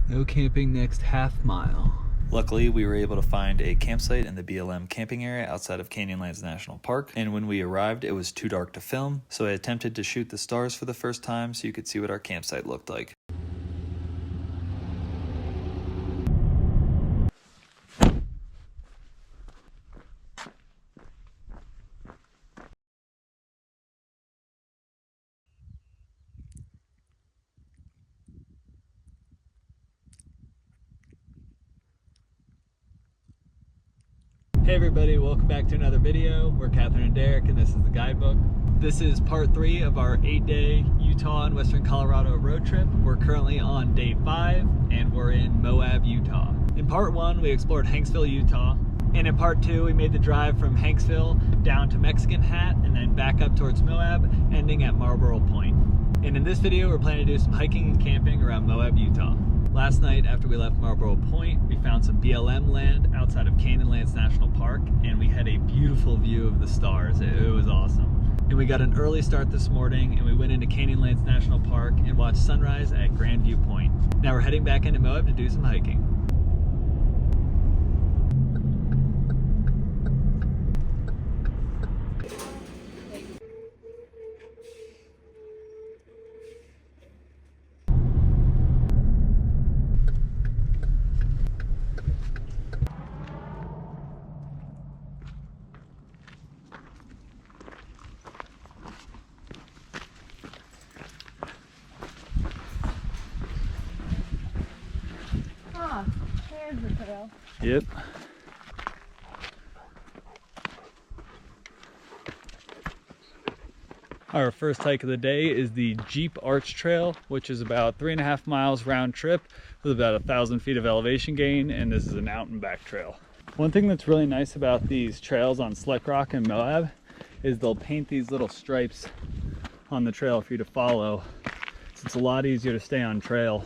No camping next half mile. Luckily, we were able to find a campsite in the BLM camping area outside of Canyonlands National Park, and when we arrived, it was too dark to film, so I attempted to shoot the stars for the first time so you could see what our campsite looked like. Hey everybody, welcome back to another video. We're Catherine and Derek, and this is the guidebook. This is part 3 of our 8-day Utah and Western Colorado road trip. We're currently on day 5, and we're in Moab, Utah. In part 1, we explored Hanksville, Utah. And in part 2, we made the drive from Hanksville down to Mexican Hat, and then back up towards Moab, ending at Marlboro Point. And in this video, we're planning to do some hiking and camping around Moab, Utah. Last night, after we left Marlboro Point, we found some BLM land outside of Canyonlands National Park, and we had a beautiful view of the stars. It was awesome. And we got an early start this morning, and we went into Canyonlands National Park and watched sunrise at Grandview Point. Now we're heading back into Moab to do some hiking. There's the trail. Yep. Our first hike of the day is the Jeep Arch Trail, which is about 3.5 miles round trip with about 1,000 feet of elevation gain, and this is an out and back trail. One thing that's really nice about these trails on Slick Rock and Moab is they'll paint these little stripes on the trail for you to follow, so it's a lot easier to stay on trail.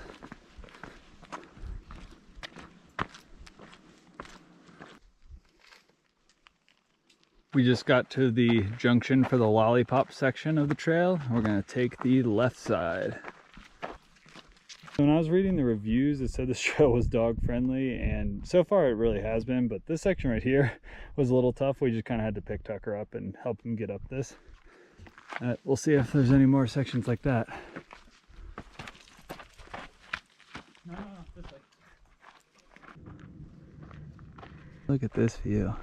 We just got to the junction for the lollipop section of the trail. We're gonna take the left side. When I was reading the reviews, it said this trail was dog friendly, and so far it really has been, but this section right here was a little tough. We just kind of had to pick Tucker up and help him get up this. We'll see if there's any more sections like that. No, this way. Look at this view.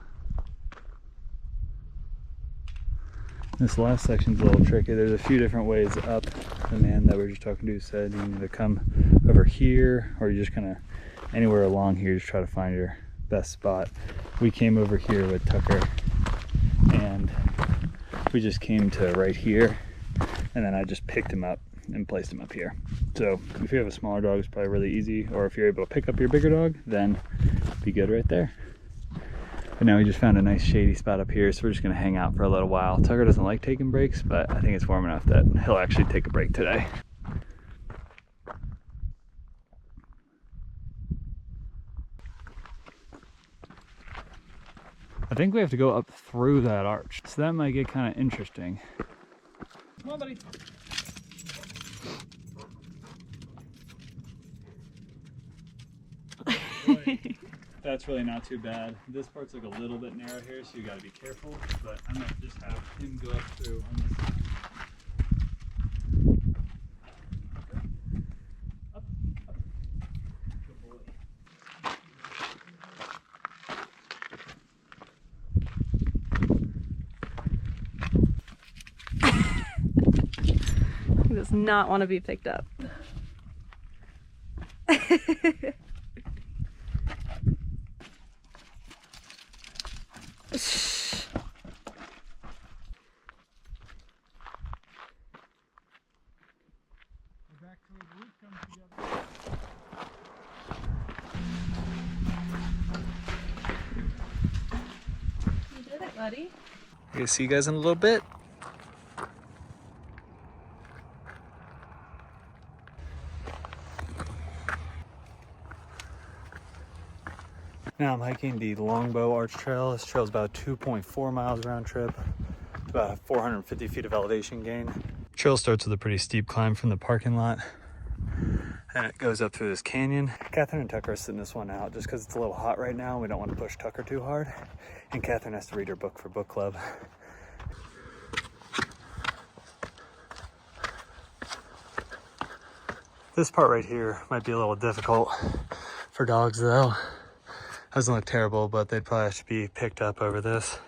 This last section's a little tricky. There's a few different ways up. The man that we were just talking to said you need to come over here, or you just kind of anywhere along here, just try to find your best spot. We came over here with Tucker, and we just came to right here, and then I just picked him up and placed him up here. So if you have a smaller dog, it's probably really easy, or if you're able to pick up your bigger dog, then be good right there. But now we just found a nice shady spot up here, so we're just gonna hang out for a little while. Tucker doesn't like taking breaks, but I think it's warm enough that he'll actually take a break today. I think we have to go up through that arch, so that might get kind of interesting. Come on, buddy. That's really not too bad. This part's like a little bit narrow here, so you gotta be careful, but I'm gonna just have him go up through on this side. Up, up. Good boy. He does not want to be picked up. You did it, buddy. Okay, see you guys in a little bit. Now I'm hiking the Longbow Arch Trail. This trail is about 2.4 miles round trip, about 450 feet of elevation gain. Trail starts with a pretty steep climb from the parking lot. And it goes up through this canyon. Catherine and Tucker are sitting this one out just because it's a little hot right now. We don't want to push Tucker too hard. And Catherine has to read her book for book club. This part right here might be a little difficult for dogs though. Doesn't look terrible, but they'd probably have to be picked up over this.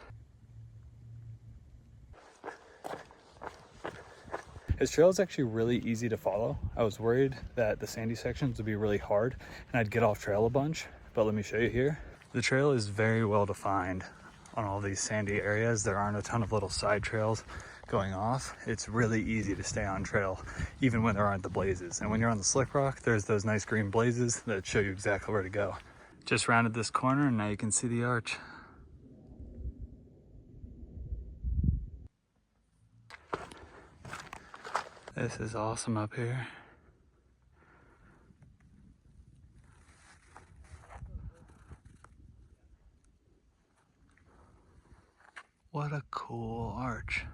His trail is actually really easy to follow. I was worried that the sandy sections would be really hard and I'd get off trail a bunch, but let me show you here. The trail is very well defined on all these sandy areas. There aren't a ton of little side trails going off. It's really easy to stay on trail, even when there aren't the blazes. And when you're on the slick rock, there's those nice green blazes that show you exactly where to go. Just rounded this corner and now you can see the arch. This is awesome up here. What a cool arch.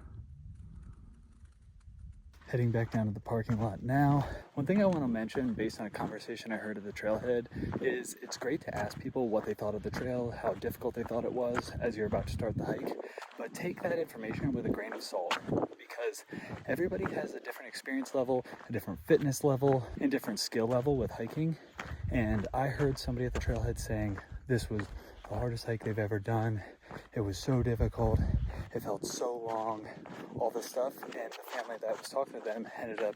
Heading back down to the parking lot now. One thing I want to mention based on a conversation I heard at the trailhead is it's great to ask people what they thought of the trail, how difficult they thought it was as you're about to start the hike, but take that information with a grain of salt because everybody has a different experience level, a different fitness level, and different skill level with hiking. And I heard somebody at the trailhead saying this was the hardest hike they've ever done. It was so difficult. It felt so long, all this stuff. And the family that was talking to them ended up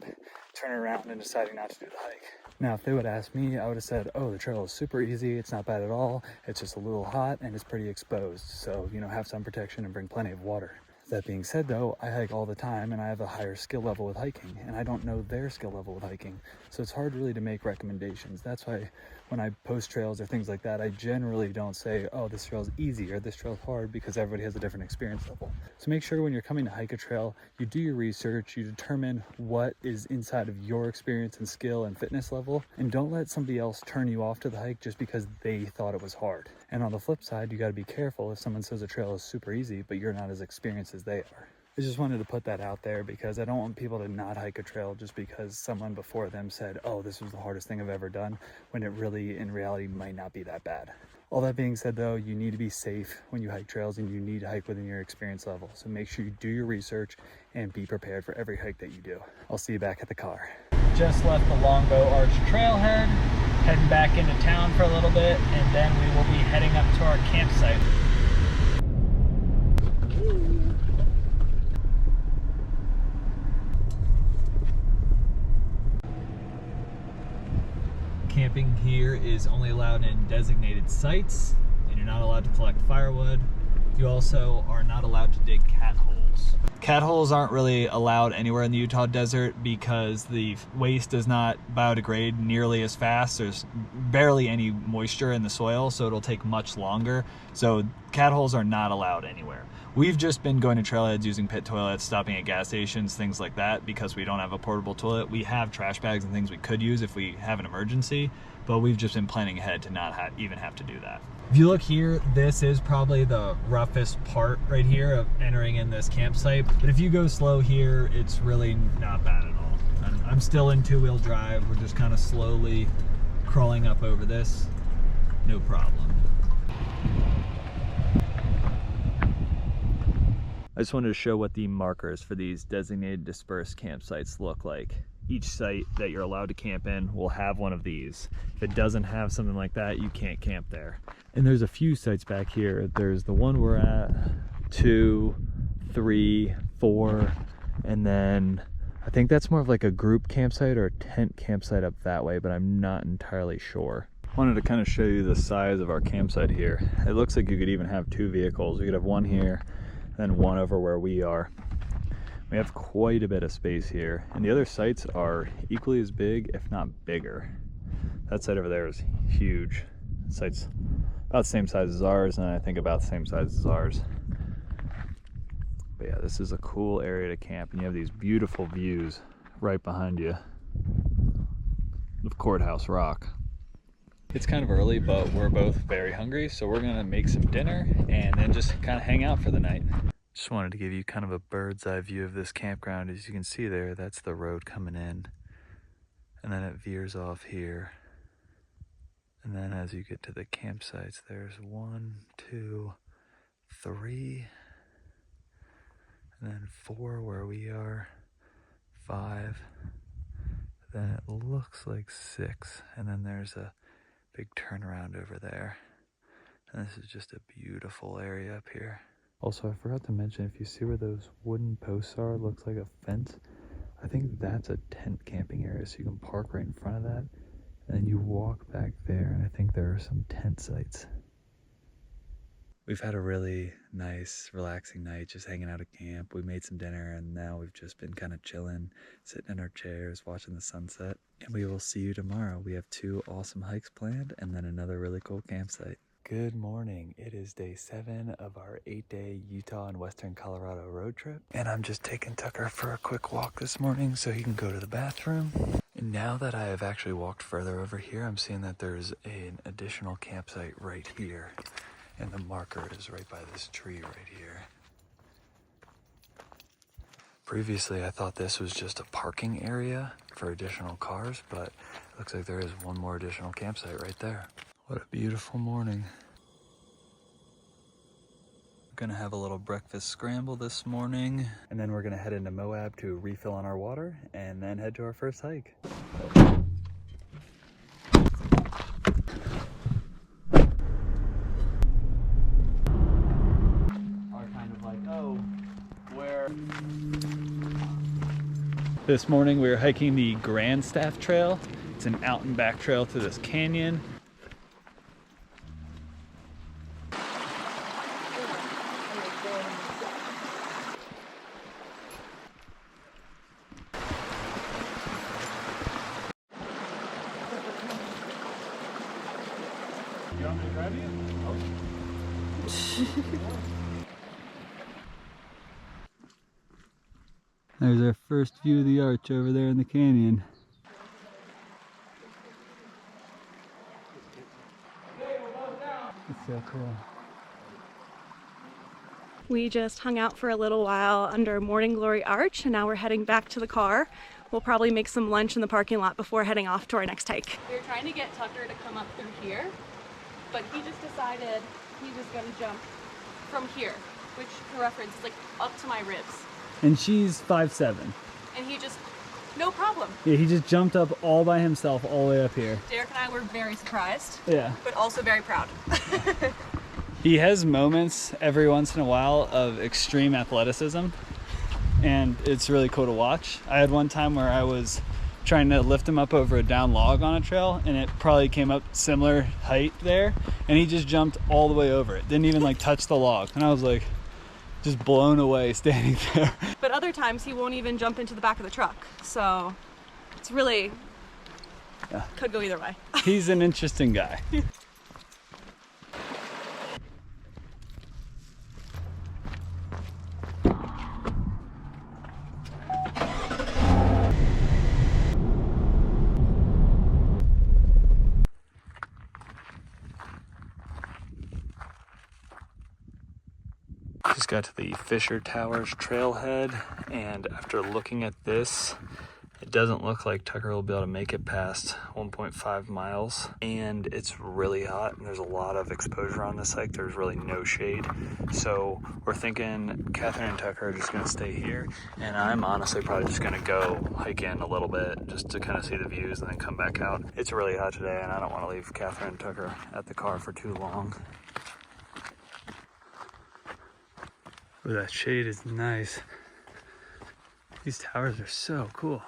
turning around and deciding not to do the hike. Now, if they would ask me, I would have said, oh, the trail is super easy. It's not bad at all. It's just a little hot and it's pretty exposed. So, you know, have sun protection and bring plenty of water. That being said though, I hike all the time and I have a higher skill level with hiking and I don't know their skill level with hiking. So it's hard really to make recommendations. That's why when I post trails or things like that, I generally don't say, oh, this trail is easy or this trail is hard because everybody has a different experience level. So make sure when you're coming to hike a trail, you do your research, you determine what is inside of your experience and skill and fitness level, and don't let somebody else turn you off to the hike just because they thought it was hard. And on the flip side, you got to be careful if someone says a trail is super easy, but you're not as experienced as they are. I just wanted to put that out there because I don't want people to not hike a trail just because someone before them said, oh, this was the hardest thing I've ever done, when it really, in reality, might not be that bad. All that being said though, you need to be safe when you hike trails and you need to hike within your experience level. So make sure you do your research and be prepared for every hike that you do. I'll see you back at the car. Just left the Longbow Arch trailhead, heading back into town for a little bit, and then we will be heading up to our campsite. Camping here is only allowed in designated sites, and you're not allowed to collect firewood. You also are not allowed to dig cat holes. Cat holes aren't really allowed anywhere in the Utah desert because the waste does not biodegrade nearly as fast. There's barely any moisture in the soil, so it'll take much longer. So cat holes are not allowed anywhere. We've just been going to trailheads using pit toilets, stopping at gas stations, things like that, because we don't have a portable toilet. We have trash bags and things we could use if we have an emergency, but we've just been planning ahead to not even have to do that. If you look here, this is probably the roughest part right here of entering in this campsite, but if you go slow here, it's really not bad at all. I'm still in two-wheel drive. We're just kind of slowly crawling up over this. No problem. I just wanted to show what the markers for these designated dispersed campsites look like. Each site that you're allowed to camp in will have one of these. If it doesn't have something like that, you can't camp there. And there's a few sites back here. There's the one we're at, 2, 3, 4, and then I think that's more of like a group campsite or a tent campsite up that way, but I'm not entirely sure. I wanted to kind of show you the size of our campsite here. It looks like you could even have 2 vehicles. You could have one here, and one over where we are. We have quite a bit of space here, and the other sites are equally as big, if not bigger. That site over there is huge. The site's about the same size as ours, and I think about the same size as ours. But yeah, this is a cool area to camp, and you have these beautiful views right behind you of Courthouse Rock. It's kind of early, but we're both very hungry, so we're gonna make some dinner and then just kind of hang out for the night. Just wanted to give you kind of a bird's eye view of this campground. As you can see there, that's the road coming in. and then it veers off here. And then as you get to the campsites, there's 1, 2, 3, and then 4 where we are, 5, then it looks like 6, and then there's a big turnaround over there. And this is just a beautiful area up here. Also, I forgot to mention, if you see where those wooden posts are, it looks like a fence. I think that's a tent camping area, so you can park right in front of that, and then you walk back there, and I think there are some tent sites. We've had a really nice, relaxing night just hanging out at camp. We made some dinner, and now we've just been kind of chilling, sitting in our chairs, watching the sunset. And we will see you tomorrow. We have 2 awesome hikes planned, and then another really cool campsite. Good morning. It is day 7 of our 8-day Utah and Western Colorado road trip. And I'm just taking Tucker for a quick walk this morning so he can go to the bathroom. And now that I have actually walked further over here, I'm seeing that there's an additional campsite right here. And the marker is right by this tree right here. Previously, I thought this was just a parking area for additional cars, but it looks like there is one more additional campsite right there. What a beautiful morning. We're gonna have a little breakfast scramble this morning, and then we're gonna head into Moab to refill on our water and then head to our first hike. This morning we were hiking the Grand Staff Trail. It's an out and back trail through this canyon. You want me to grab you? There's our first view of the arch over there in the canyon. It's so cool. We just hung out for a little while under Morning Glory Arch, and now we're heading back to the car. We'll probably make some lunch in the parking lot before heading off to our next hike. We were trying to get Tucker to come up through here, but he just decided he's just gonna jump from here, which, for reference, is like up to my ribs. And she's 5'7". And he just, no problem. Yeah, he just jumped up all by himself all the way up here. Derek and I were very surprised. Yeah. But also very proud. He has moments every once in a while of extreme athleticism, and it's really cool to watch. I had one time where I was trying to lift him up over a down log on a trail, and it probably came up similar height there, and he just jumped all the way over it. Didn't even like touch the log. And I was like, just blown away standing there. But other times he won't even jump into the back of the truck. So it's really, could go either way. He's an interesting guy. Just got to the Fisher Towers trailhead, and after looking at this, it doesn't look like Tucker will be able to make it past 1.5 miles, and it's really hot, and there's a lot of exposure on this hike. There's really no shade, so we're thinking Catherine and Tucker are just going to stay here, and I'm honestly probably just going to go hike in a little bit just to kind of see the views and then come back out. It's really hot today, and I don't want to leave Catherine and Tucker at the car for too long. Oh, that shade is nice. These towers are so cool.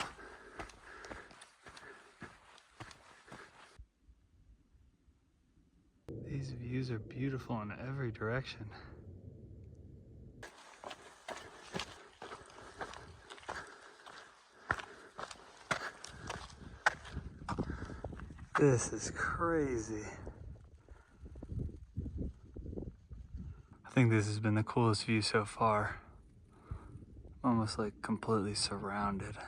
These views are beautiful in every direction. This is crazy. I think this has been the coolest view so far. Almost like completely surrounded.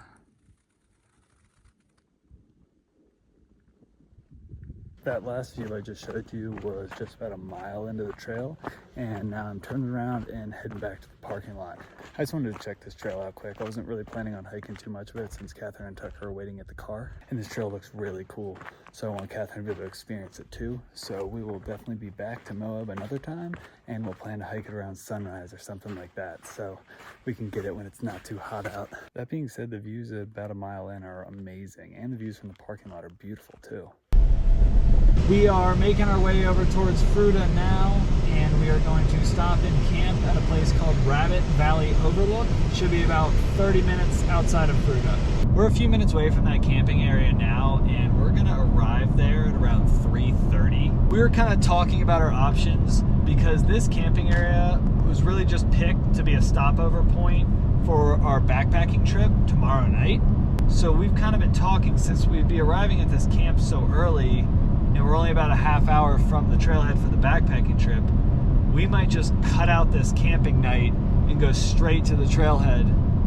That last view I just showed you was just about a mile into the trail, and now I'm turning around and heading back to the parking lot. I just wanted to check this trail out quick. I wasn't really planning on hiking too much of it since Catherine and Tucker are waiting at the car, and this trail looks really cool, so I want Catherine to be able to experience it too. So we will definitely be back to Moab another time, and we'll plan to hike it around sunrise or something like that, so we can get it when it's not too hot out. That being said, the views about a mile in are amazing, and the views from the parking lot are beautiful too. We are making our way over towards Fruta now, and we are going to stop and camp at a place called Rabbit Valley Overlook. It should be about 30 minutes outside of Fruta. We're a few minutes away from that camping area now, and we're gonna arrive there at around 3:30. We were kind of talking about our options because this camping area was really just picked to be a stopover point for our backpacking trip tomorrow night. So we've kind of been talking, since we'd be arriving at this camp so early, and we're only about a half hour from the trailhead for the backpacking trip, we might just cut out this camping night and go straight to the trailhead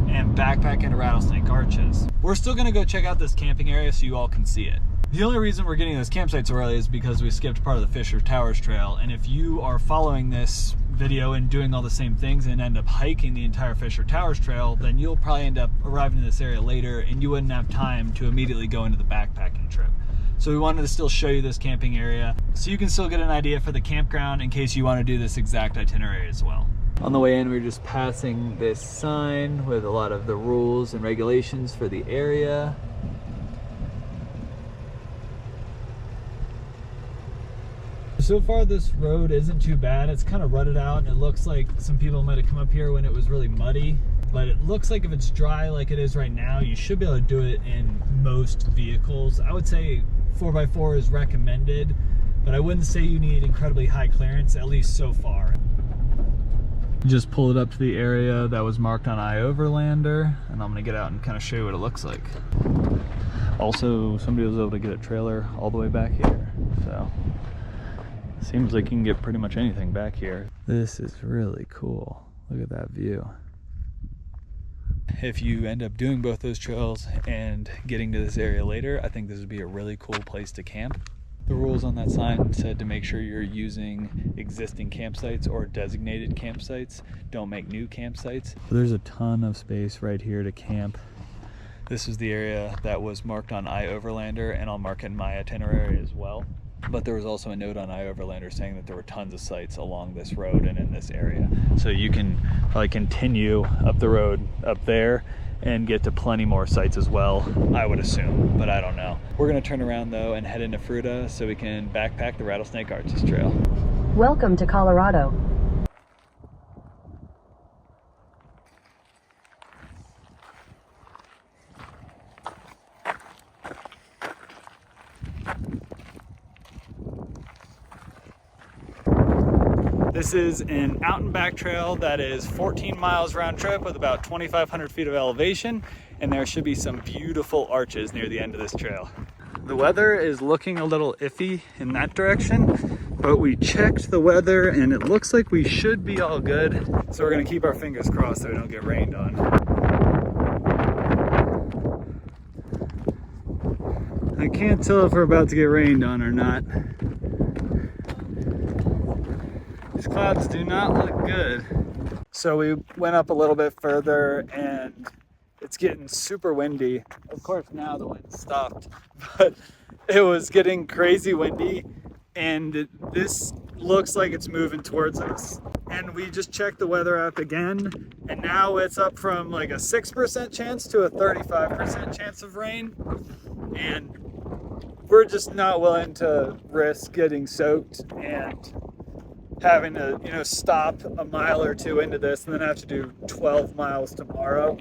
and backpack into Rattlesnake Arches. We're still gonna go check out this camping area so you all can see it. The only reason we're getting those campsites so early is because we skipped part of the Fisher Towers Trail, and if you are following this video and doing all the same things and end up hiking the entire Fisher Towers Trail, then you'll probably end up arriving in this area later and you wouldn't have time to immediately go into the backpacking trip. So we wanted to still show you this camping area so you can still get an idea for the campground in case you want to do this exact itinerary as well. On the way in, we were just passing this sign with a lot of the rules and regulations for the area. So far this road isn't too bad. It's kind of rutted out and it looks like some people might have come up here when it was really muddy. But it looks like if it's dry like it is right now, you should be able to do it in most vehicles. I would say 4x4 is recommended, but I wouldn't say you need incredibly high clearance, at least so far. Just pull it up to the area that was marked on iOverlander, and I'm gonna get out and kind of show you what it looks like. Also, somebody was able to get a trailer all the way back here, so seems like you can get pretty much anything back here. This is really cool. Look at that view. If you end up doing both those trails and getting to this area later, I think this would be a really cool place to camp. The rules on that sign said to make sure you're using existing campsites or designated campsites. Don't make new campsites. There's a ton of space right here to camp. This is the area that was marked on iOverlander, and I'll mark it in my itinerary as well. But there was also a note on iOverlander saying that there were tons of sites along this road and in this area. So you can probably continue up the road up there and get to plenty more sites as well, I would assume, but I don't know. We're gonna turn around though and head into Fruta so we can backpack the Rattlesnake Arches Trail. Welcome to Colorado. This is an out and back trail that is 14 miles round trip with about 2,500 feet of elevation, and there should be some beautiful arches near the end of this trail. The weather is looking a little iffy in that direction, but we checked the weather and it looks like we should be all good. So we're gonna keep our fingers crossed so we don't get rained on. I can't tell if we're about to get rained on or not. These clouds do not look good. So we went up a little bit further and it's getting super windy. Of course now the wind stopped, but it was getting crazy windy and this looks like it's moving towards us. And we just checked the weather app again, and now it's up from like a 6% chance to a 35% chance of rain. And we're just not willing to risk getting soaked and having to, stop a mile or two into this and then have to do 12 miles tomorrow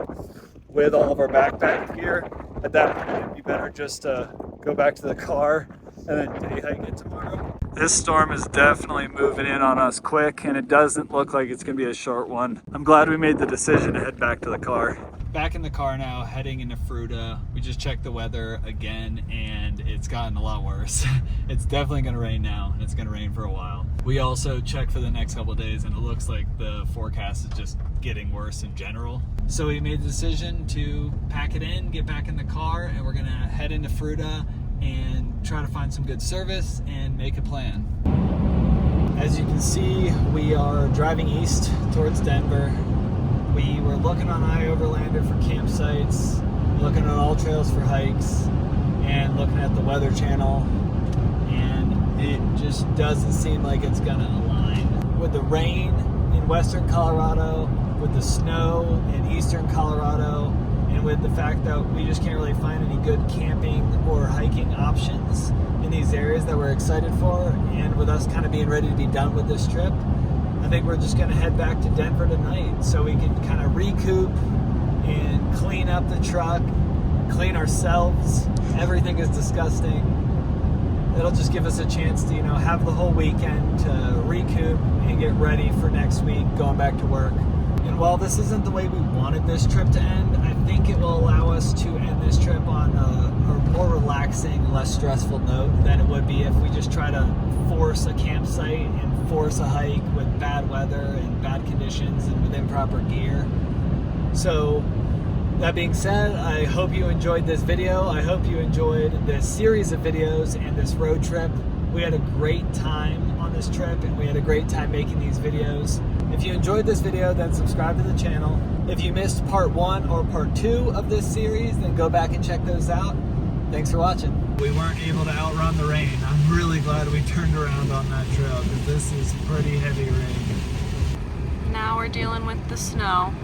with all of our backpack gear. At that point, it'd be better just to go back to the car and then day hike it tomorrow. This storm is definitely moving in on us quick, and it doesn't look like it's gonna be a short one. I'm glad we made the decision to head back to the car. Back in the car now, heading into Fruta. We just checked the weather again, and it's gotten a lot worse. It's definitely gonna rain now, and it's gonna rain for a while. We also checked for the next couple of days, and it looks like the forecast is just getting worse in general. So we made the decision to pack it in, get back in the car, and we're gonna head into Fruta and try to find some good service and make a plan. As you can see, we are driving east towards Denver. We were looking on iOverlander for campsites, looking at all trails for hikes, and looking at the Weather Channel, and it just doesn't seem like it's gonna align. With the rain in western Colorado, with the snow in eastern Colorado, and with the fact that we just can't really find any good camping or hiking options in these areas that we're excited for, and with us kind of being ready to be done with this trip, I think we're just gonna head back to Denver tonight so we can kind of recoup and clean up the truck, clean ourselves. Everything is disgusting. It'll just give us a chance to, have the whole weekend to recoup and get ready for next week, going back to work. And while this isn't the way we wanted this trip to end, I think it will allow us to end this trip on a more relaxing, less stressful note than it would be if we just try to force a campsite and force a hike with bad weather and bad conditions and with improper gear. So, that being said, I hope you enjoyed this video. I hope you enjoyed this series of videos and this road trip. We had a great time on this trip, and we had a great time making these videos. If you enjoyed this video, then subscribe to the channel. If you missed part 1 or part 2 of this series, then go back and check those out. Thanks for watching. We weren't able to outrun the rain. I'm really glad we turned around on that trail, because this is pretty heavy rain. Now we're dealing with the snow.